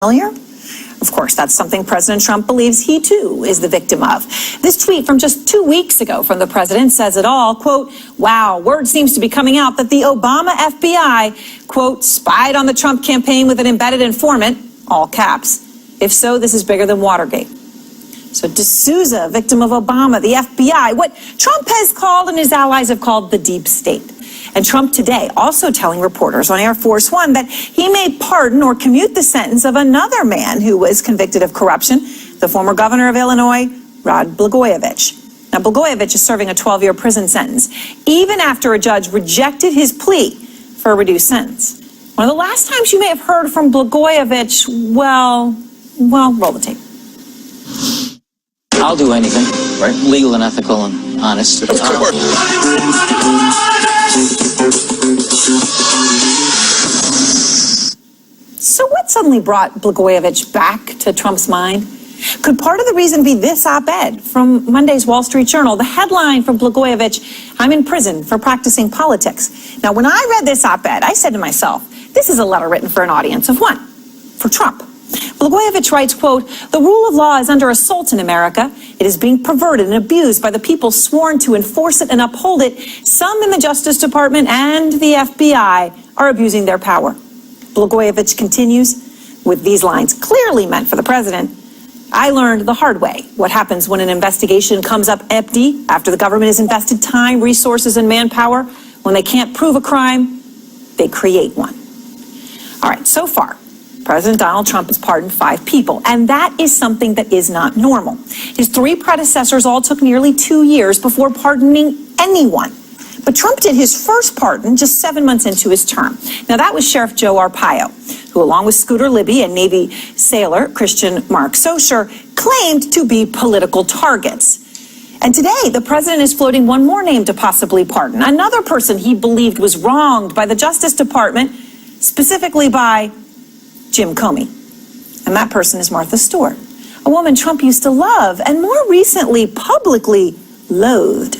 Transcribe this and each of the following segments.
Familiar? Of course, that's something President Trump believes he, too, is the victim of. This tweet from just 2 weeks ago from the president says it all. Quote, wow, word seems to be coming out that the Obama FBI, quote, spied on the Trump campaign with an embedded informant, all caps. If so, this is bigger than Watergate. So D'Souza, victim of Obama, the FBI, what Trump has called and his allies have called the deep state. And Trump today also telling reporters on Air Force One that he may pardon or commute the sentence of another man who was convicted of corruption, the former governor of Illinois, Rod Blagojevich. Now, Blagojevich is serving a 12-year prison sentence, even after a judge rejected his plea for a reduced sentence. One of the last times you may have heard from Blagojevich, well, roll the tape. I'll do anything, right? Legal and ethical and honest. Of course. So what suddenly brought Blagojevich back to Trump's mind? Could part of the reason be this op-ed from Monday's Wall Street Journal? The headline from Blagojevich, I'm in prison for practicing politics. Now, when I read this op-ed, I said to myself, this is a letter written for an audience of one, for Trump. Blagojevich writes, quote, the rule of law is under assault in America. It is being perverted and abused by the people sworn to enforce it and uphold it. Some in the Justice Department and the FBI are abusing their power. Blagojevich continues with these lines, clearly meant for the president. I learned the hard way what happens when an investigation comes up empty after the government has invested time, resources, and manpower. When they can't prove a crime, they create one. All right, so far, President Donald Trump has pardoned 5 people, and that is something that is not normal. His 3 predecessors all took nearly 2 years before pardoning anyone. But Trump did his first pardon just 7 months into his term. Now, that was Sheriff Joe Arpaio, who, along with Scooter Libby and Navy sailor Christian Mark Socher, claimed to be political targets. And today, the president is floating one more name to possibly pardon, another person he believed was wronged by the Justice Department, specifically by Jim Comey. And that person is Martha Stewart, a woman Trump used to love and more recently publicly loathed.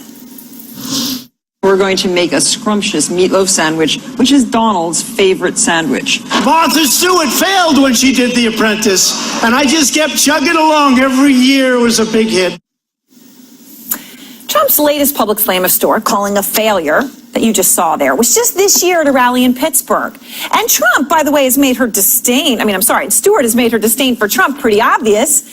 We're going to make a scrumptious meatloaf sandwich, which is Donald's favorite sandwich. Martha Stewart failed when she did The Apprentice, and I just kept chugging along. Every year it was a big hit. Trump's latest public flame of Stewart, calling a failure that you just saw there, was just this year at a rally in Pittsburgh. And Trump, by the way, has made her disdain, Stewart has made her disdain for Trump pretty obvious.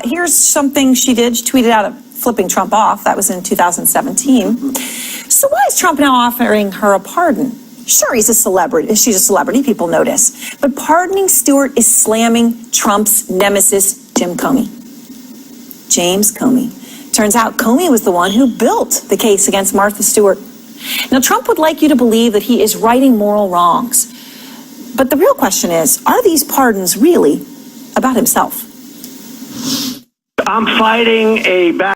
Here's something she did. She tweeted out flipping Trump off. That was in 2017. So why is Trump now offering her a pardon? Sure, he's a celebrity. She's a celebrity. People notice. But pardoning Stewart is slamming Trump's nemesis, Jim Comey. James Comey. Turns out Comey was the one who built the case against Martha Stewart. Now, Trump would like you to believe that he is righting moral wrongs. But the real question is, are these pardons really about himself? I'm fighting a battle.